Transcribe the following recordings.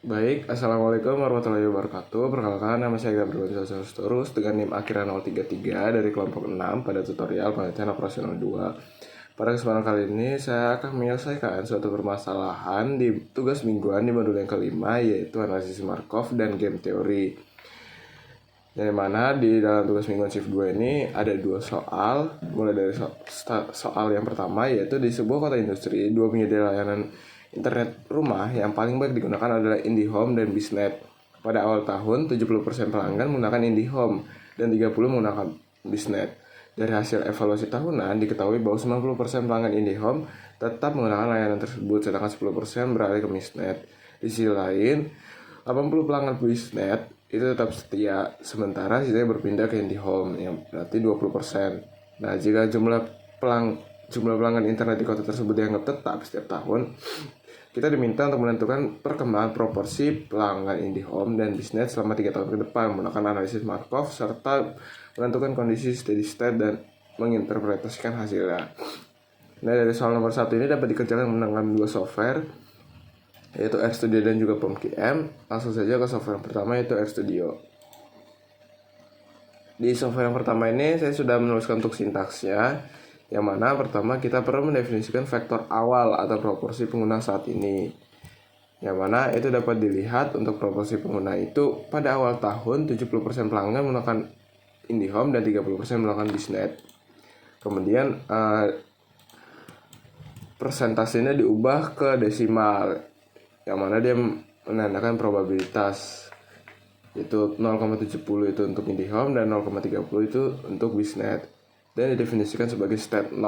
Baik, Assalamualaikum warahmatullahi wabarakatuh. Perkenalkan, nama saya Gabriel Terus dengan NIM akhiran 033 dari kelompok 6 pada tutorial penelitian operasional 2. Pada kesempatan kali ini, saya akan menyelesaikan suatu permasalahan di tugas mingguan di modul yang kelima, yaitu analisis Markov dan game teori. Yang mana di dalam tugas mingguan shift 2 ini ada dua soal. Mulai dari soal yang pertama, yaitu di sebuah kota industri, dua penyedia layanan internet rumah yang paling baik digunakan adalah IndiHome dan BizNet. Pada awal tahun, 70% pelanggan menggunakan IndiHome dan 30% menggunakan BizNet. Dari hasil evaluasi tahunan, diketahui bahwa 90% pelanggan IndiHome tetap menggunakan layanan tersebut, sedangkan 10% beralih ke BizNet. Di sisi lain, 80 pelanggan BizNet itu tetap setia, sementara sisanya berpindah ke IndiHome, yang berarti 20%. Nah, jika jumlah pelanggan internet di kota tersebut dianggap tetap setiap tahun, kita diminta untuk menentukan perkembangan proporsi pelanggan IndiHome dan BizNet selama 3 tahun ke depan menggunakan analisis Markov serta menentukan kondisi steady state dan menginterpretasikan hasilnya. Nah, dari soal nomor 1 ini dapat dikerjakan menggunakan dua software, yaitu RStudio dan juga POMQM. Langsung saja ke software yang pertama, yaitu RStudio. Di software yang pertama ini saya sudah menuliskan untuk sintaksnya, yang mana pertama kita perlu mendefinisikan vektor awal atau proporsi pengguna saat ini, yang mana itu dapat dilihat untuk proporsi pengguna itu pada awal tahun 70% pelanggan menggunakan IndiHome dan 30% menggunakan BizNet. Kemudian persentasenya diubah ke desimal, yang mana dia menandakan probabilitas, itu 0,70 itu untuk IndiHome dan 0,30 itu untuk BizNet, dan didefinisikan sebagai state 0.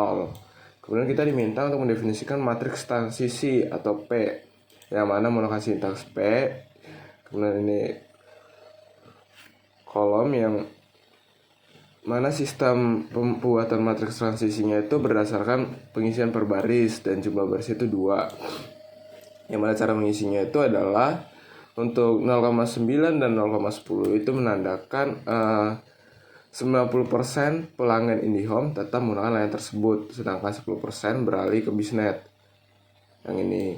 Kemudian kita diminta untuk mendefinisikan matriks transisi atau P, yang mana menggunakan sintaks P. Kemudian ini kolom yang mana sistem pembuatan matriks transisinya itu berdasarkan pengisian per baris dan jumlah baris itu 2. Yang mana cara mengisinya itu adalah untuk 0,9 dan 0,10 itu menandakan 90% pelanggan IndiHome tetap menggunakan layanan tersebut, sedangkan 10% beralih ke BizNet yang ini.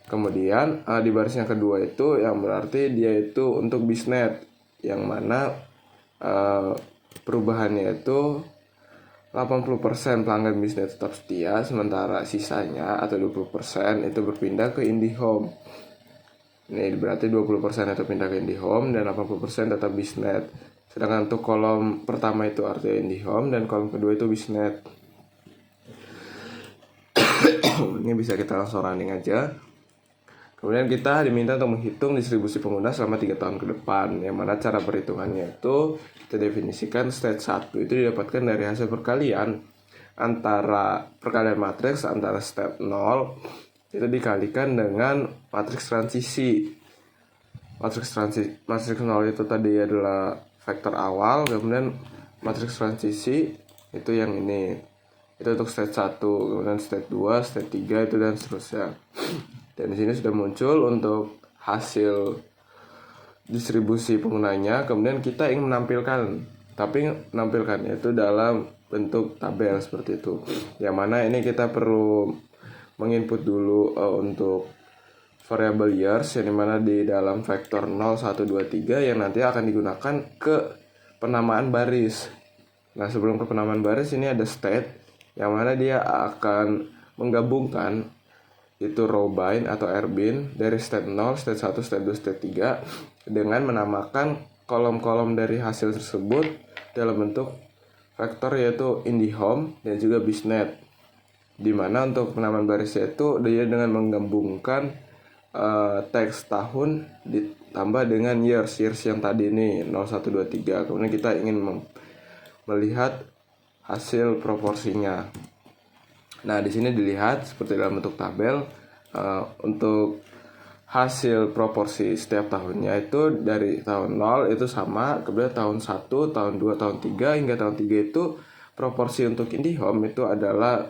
Kemudian di baris yang kedua itu yang berarti dia itu untuk BizNet, yang mana perubahannya itu 80% pelanggan BizNet tetap setia, sementara sisanya atau 20% itu berpindah ke IndiHome. Ini berarti 20% itu pindah ke IndiHome dan 80% tetap BizNet. Sedangkan untuk kolom pertama itu artinya IndiHome dan kolom kedua itu BizNet. Ini bisa kita langsung running aja. Kemudian kita diminta untuk menghitung distribusi pengguna selama 3 tahun ke depan, yang mana cara perhitungannya itu kita definisikan state 1 itu didapatkan dari hasil perkalian matriks antara state 0 itu dikalikan dengan matriks transisi. Matriks 0 itu tadi adalah vektor awal, kemudian matriks transisi itu yang ini, itu untuk state 1, kemudian state 2, state 3 itu dan seterusnya. Dan di sini sudah muncul untuk hasil distribusi penggunanya. Kemudian kita ingin menampilkannya itu dalam bentuk tabel seperti itu. Yang mana ini kita perlu menginput dulu untuk variable years, yang dimana di dalam vektor 0, 1, 2, 3 yang nanti akan digunakan ke penamaan baris. Nah, sebelum ke penamaan baris ini ada state, yang mana dia akan menggabungkan itu row bin atau r bin dari state 0, state 1, state 2, state 3 dengan menamakan kolom-kolom dari hasil tersebut dalam bentuk vektor, yaitu IndiHome dan juga BizNet. Dimana untuk penamaan barisnya itu dia dengan menggabungkan teks tahun ditambah dengan years yang tadi ini 0, 1, 2, 3. Kemudian kita ingin melihat hasil proporsinya. Nah, di sini dilihat seperti dalam bentuk tabel. Untuk hasil proporsi setiap tahunnya itu dari tahun 0 itu sama, kemudian tahun 1, tahun 2, tahun 3 hingga tahun 3 itu proporsi untuk IndiHome itu adalah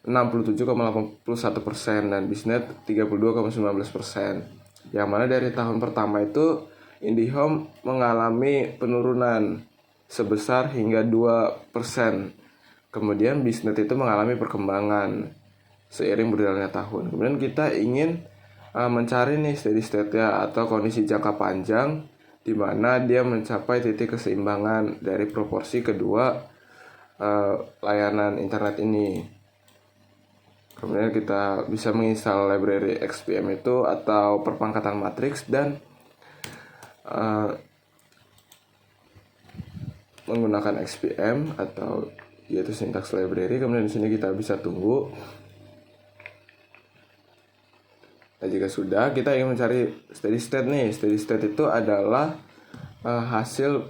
67,81% dan BizNet 32,19%. Yang mana dari tahun pertama itu IndiHome mengalami penurunan sebesar hingga 2%. Kemudian BizNet itu mengalami perkembangan seiring berjalannya tahun. Kemudian kita ingin mencari nih steady state-nya atau kondisi jangka panjang di mana dia mencapai titik keseimbangan dari proporsi kedua layanan internet ini. Kemudian kita bisa menginstal library XPM itu atau perpangkatan matriks dan menggunakan XPM atau yaitu syntax library. Kemudian di sini kita bisa tunggu. Nah, jika sudah, kita ingin mencari steady state nih. Steady state itu adalah hasil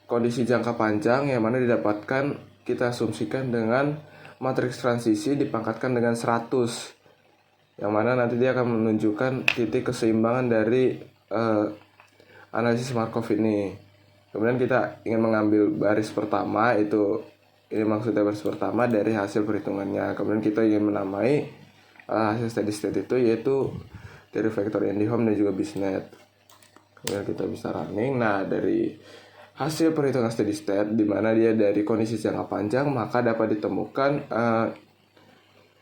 kondisi jangka panjang yang mana didapatkan, kita asumsikan dengan matriks transisi dipangkatkan dengan 100, yang mana nanti dia akan menunjukkan titik keseimbangan dari analisis Markov ini. Kemudian kita ingin mengambil baris pertama, ini maksudnya baris pertama dari hasil perhitungannya. Kemudian kita ingin menamai hasil steady state itu yaitu dari vektor IndiHome dan juga BISNet. Kemudian kita bisa running. Nah, dari hasil perhitungan steady state di mana dia dari kondisi jangka panjang, maka dapat ditemukan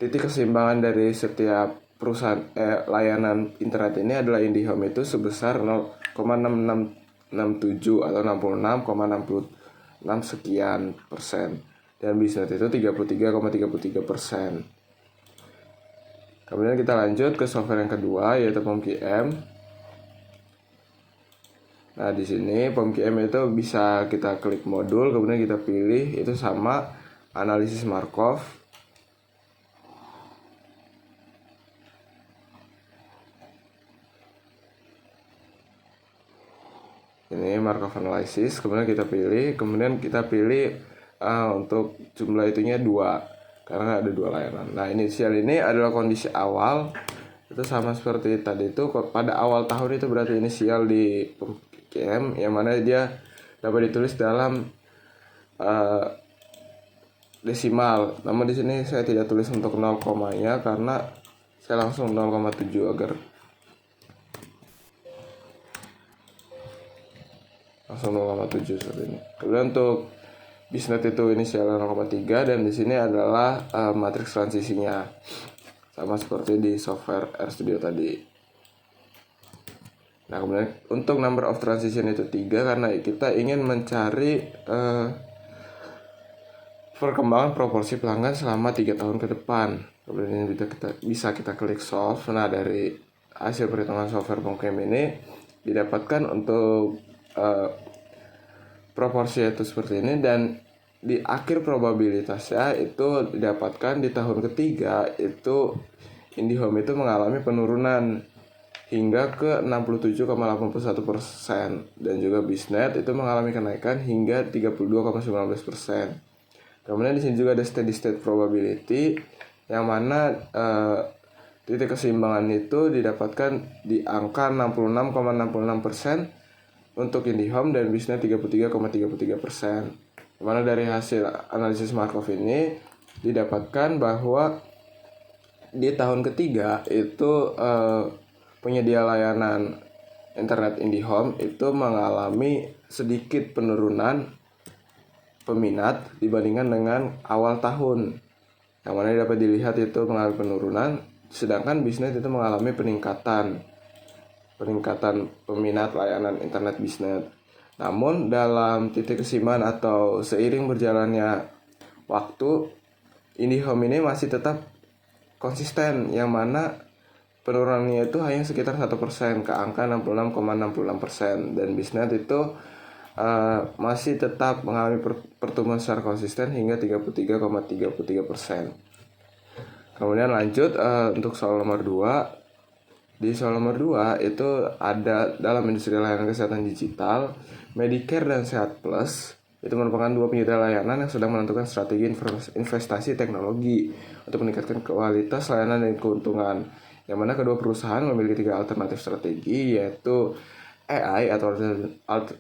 titik keseimbangan dari setiap perusahaan layanan internet ini adalah IndiHome itu sebesar 0,6667 atau 66,66 sekian persen, dan BISNet itu 33,33%. Kemudian kita lanjut ke software yang kedua yaitu POMQM. Nah, di sini POMQM itu bisa kita klik modul, kemudian kita pilih itu sama analisis Markov. Ini Markov Analysis, kemudian kita pilih untuk jumlah itunya 2 karena ada 2 layanan. Nah, inisial ini adalah kondisi awal, itu sama seperti tadi itu pada awal tahun, itu berarti inisial di POMQM yang mana dia dapat ditulis dalam desimal. Namun di sini saya tidak tulis untuk 0 komanya karena saya langsung 0,7 agar langsung 0,7 seperti ini. Kemudian untuk BISNet itu inisial 0,3 dan di sini adalah matriks transisinya sama seperti di software RStudio tadi. Nah, kemudian untuk number of transition itu 3 karena kita ingin mencari perkembangan proporsi pelanggan selama 3 tahun ke depan. Kemudian ini bisa kita klik solve. Nah, dari hasil perhitungan software POMQM ini didapatkan untuk proporsi itu seperti ini, dan di akhir probabilitasnya itu didapatkan di tahun ketiga itu IndiHome itu mengalami penurunan hingga ke 67,81% dan juga BISNet itu mengalami kenaikan hingga 32,19%. Kemudian di sini juga ada steady state probability yang mana titik keseimbangan itu didapatkan di angka 66,66% untuk IndiHome dan BISNet 33,33%. Dimana dari hasil analisis Markov ini didapatkan bahwa di tahun ketiga itu penyedia layanan internet IndiHome itu mengalami sedikit penurunan peminat dibandingkan dengan awal tahun, yang mana dapat dilihat itu mengalami penurunan, sedangkan BISNet itu mengalami peningkatan peminat layanan internet BISNet. Namun dalam titik keseimbangan atau seiring berjalannya waktu, IndiHome ini masih tetap konsisten, yang mana penurunannya itu hanya sekitar 1% ke angka 66,66%, dan BISNet itu masih tetap mengalami pertumbuhan secara konsisten hingga 33,33%. Kemudian lanjut untuk soal nomor 2. Di soal nomor 2 itu ada dalam industri layanan kesehatan digital, Medicare dan Sehat Plus itu merupakan 2 penyedia layanan yang sedang menentukan strategi investasi teknologi untuk meningkatkan kualitas layanan dan keuntungan, yang mana kedua perusahaan memiliki 3 alternatif strategi, yaitu AI atau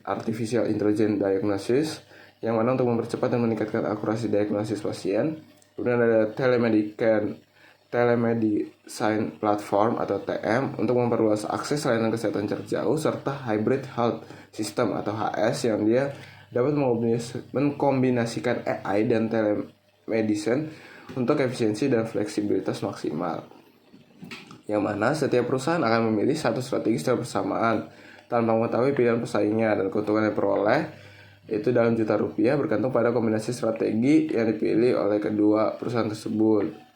Artificial Intelligence Diagnosis, yang mana untuk mempercepat dan meningkatkan akurasi diagnosis pasien. Kemudian ada Telemedicine Platform atau TM untuk memperluas akses layanan kesehatan jarak jauh, serta Hybrid Health System atau HS yang dia dapat mengkombinasikan AI dan telemedicine untuk efisiensi dan fleksibilitas maksimal. yang mana setiap perusahaan akan memilih satu strategi secara bersamaan tanpa mengetahui pilihan pesaingnya, dan keuntungan yang diperoleh itu dalam juta rupiah bergantung pada kombinasi strategi yang dipilih oleh kedua perusahaan tersebut.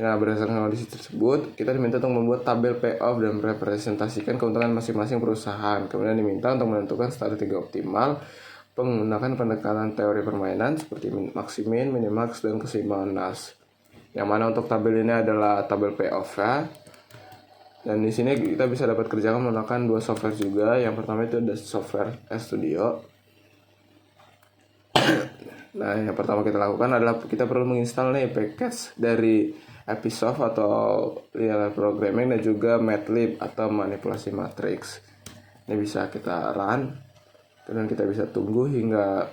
Nah, berdasarkan kondisi tersebut, kita diminta untuk membuat tabel payoff dan merepresentasikan keuntungan masing-masing perusahaan. Kemudian diminta untuk menentukan strategi optimal menggunakan pendekatan teori permainan seperti maximin, minimax, dan keseimbangan Nash. Yang mana untuk tabel ini adalah tabel payoff ya. Dan di sini kita bisa dapat kerjakan menggunakan dua software juga. Yang pertama itu ada software RStudio. Nah, yang pertama kita lakukan adalah kita perlu menginstal nih package dari Episoft atau Real Programming dan juga Matlab atau manipulasi matriks. Ini bisa kita run, kemudian kita bisa tunggu hingga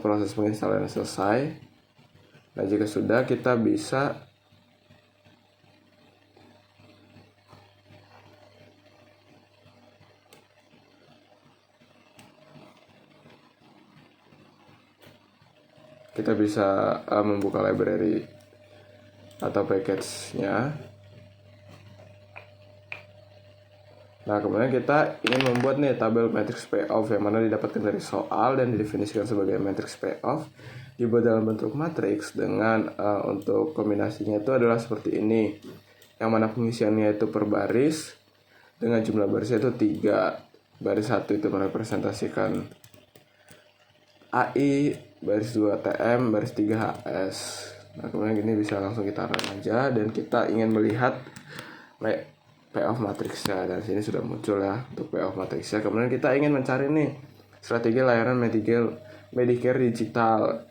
proses penginstalan selesai. Nah, jika sudah, kita bisa membuka library atau package-nya. Nah, kemudian kita ingin membuat nih tabel matrix payoff yang mana didapatkan dari soal dan didefinisikan sebagai matrix payoff, dibuat dalam bentuk matriks dengan untuk kombinasinya itu adalah seperti ini, yang mana pengisiannya itu per baris dengan jumlah barisnya itu 3. Baris 1 itu merepresentasikan AI, baris 2 TM, baris 3 HS. Nah, kemudian gini bisa langsung kita run aja, dan kita ingin melihat payoff matriksnya, dan sini sudah muncul ya untuk payoff matriksnya. Kemudian kita ingin mencari nih strategi layanan Medicare digital.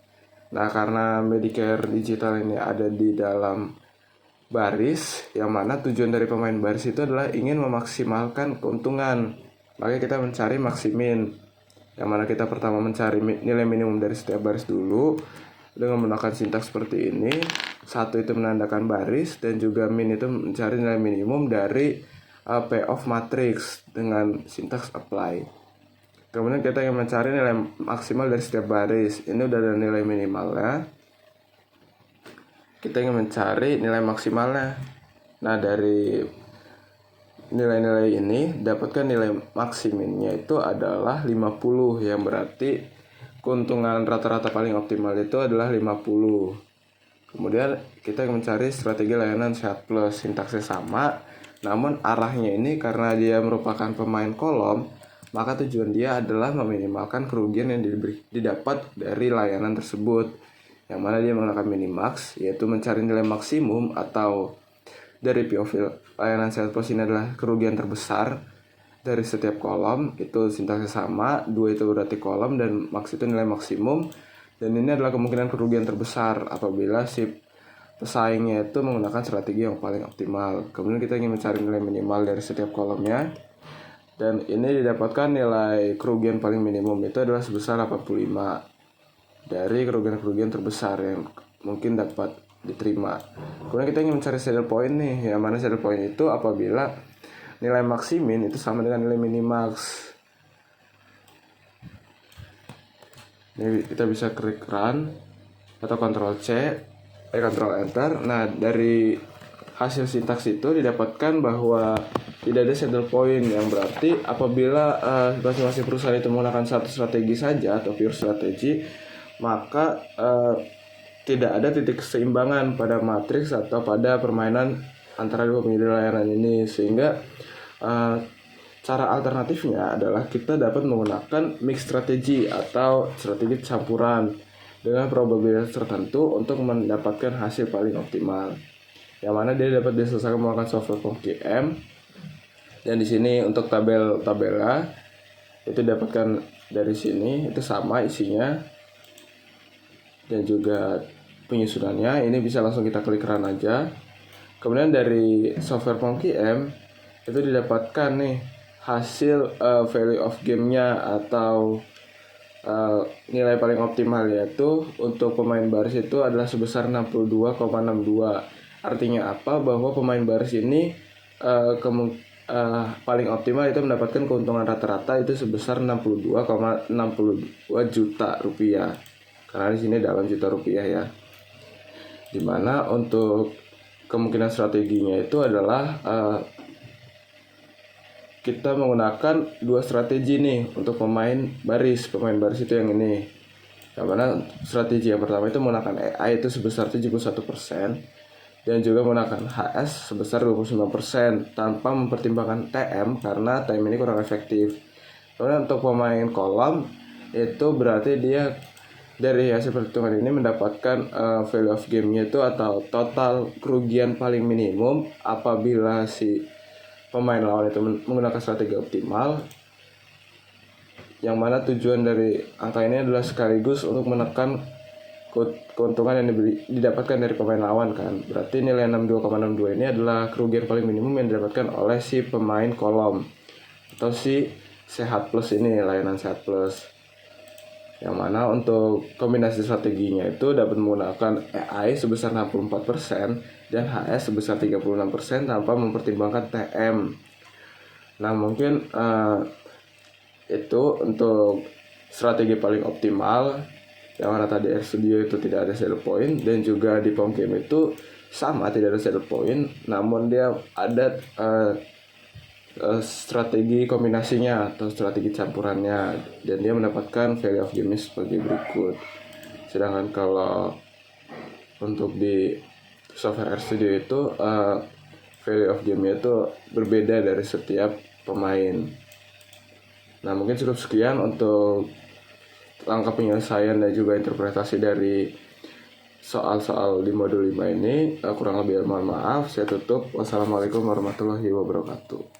Nah, karena Medicare digital ini ada di dalam baris, yang mana tujuan dari pemain baris itu adalah ingin memaksimalkan keuntungan. Makanya kita mencari maximin, yang mana kita pertama mencari nilai minimum dari setiap baris dulu dengan menggunakan sintaks seperti ini. 1 itu menandakan baris, dan juga min itu mencari nilai minimum dari payoff matrix dengan sintaks apply. Kemudian kita ingin mencari nilai maksimal dari setiap baris. Ini udah ada nilai minimalnya. Kita ingin mencari nilai maksimalnya. Nah, dari nilai-nilai ini dapatkan nilai maksiminnya itu adalah 50, yang berarti keuntungan rata-rata paling optimal itu adalah 50. Kemudian kita mencari strategi layanan Sehat Plus, sintaksnya sama, namun arahnya ini karena dia merupakan pemain kolom, maka tujuan dia adalah meminimalkan kerugian yang didapat dari layanan tersebut, yang mana dia menggunakan minimax, yaitu mencari nilai maksimum atau dari POV layanan Sehat Plus ini adalah kerugian terbesar dari setiap kolom. Itu sintaksnya sama, 2 itu berarti kolom dan max itu nilai maksimum, dan ini adalah kemungkinan kerugian terbesar apabila si pesaingnya itu menggunakan strategi yang paling optimal. Kemudian kita ingin mencari nilai minimal dari setiap kolomnya, dan ini didapatkan nilai kerugian paling minimum itu adalah sebesar 85 dari kerugian-kerugian terbesar yang mungkin dapat diterima. Kemudian kita ingin mencari saddle point nih, yang mana saddle point itu apabila nilai maksimin itu sama dengan nilai minimax. Ini kita bisa klik run atau Ctrl Enter. Nah, dari hasil sintaks itu didapatkan bahwa tidak ada saddle point, yang berarti apabila masing-masing perusahaan itu menggunakan satu strategi saja atau pure strategi, maka tidak ada titik keseimbangan pada matriks atau pada permainan antara dua penyedia layanan ini. Sehingga cara alternatifnya adalah kita dapat menggunakan mix strategi atau strategi campuran dengan probabilitas tertentu untuk mendapatkan hasil paling optimal, yang mana dia dapat diselesaikan menggunakan software POMQM. Dan di sini untuk tabelnya itu dapatkan dari sini, itu sama isinya dan juga penyusunannya. Ini bisa langsung kita klik run aja. Kemudian dari software POMQM itu didapatkan nih hasil value of game-nya atau nilai paling optimal, yaitu untuk pemain baris itu adalah sebesar 62,62. Artinya apa? Bahwa pemain baris ini paling optimal itu mendapatkan keuntungan rata-rata itu sebesar 62,62 juta rupiah. Karena di sini dalam juta rupiah ya. Dimana untuk kemungkinan strateginya itu adalah kita menggunakan dua strategi nih untuk pemain baris itu yang ini. Yang mana strategi yang pertama itu menggunakan AI itu sebesar 71% dan juga menggunakan HS sebesar 29% tanpa mempertimbangkan TM karena TM ini kurang efektif. Kemudian untuk pemain kolom itu berarti dia dari hasil perhitungan ini mendapatkan value of game-nya itu atau total kerugian paling minimum apabila si pemain lawan itu menggunakan strategi optimal, yang mana tujuan dari angka ini adalah sekaligus untuk menekan keuntungan yang didapatkan dari pemain lawan kan. Berarti nilai 62,62 ini adalah kerugian paling minimum yang didapatkan oleh si pemain kolom atau si sehat plus ini, layanan sehat plus. Yang mana untuk kombinasi strateginya itu dapat menggunakan AI sebesar 64% dan HS sebesar 36% tanpa mempertimbangkan TM. Nah mungkin itu untuk strategi paling optimal, yang mana tadi RStudio itu tidak ada saddle point dan juga di Pom Game itu sama tidak ada saddle point, namun dia ada strategi kombinasinya atau strategi campurannya dan dia mendapatkan value of game sebagai berikut. Sedangkan kalau untuk di software RStudio itu value of game-nya itu berbeda dari setiap pemain. Nah mungkin cukup sekian untuk langkah penyelesaian dan juga interpretasi dari soal-soal di modul 5 ini. Kurang lebih mohon maaf, saya tutup. Wassalamualaikum warahmatullahi wabarakatuh.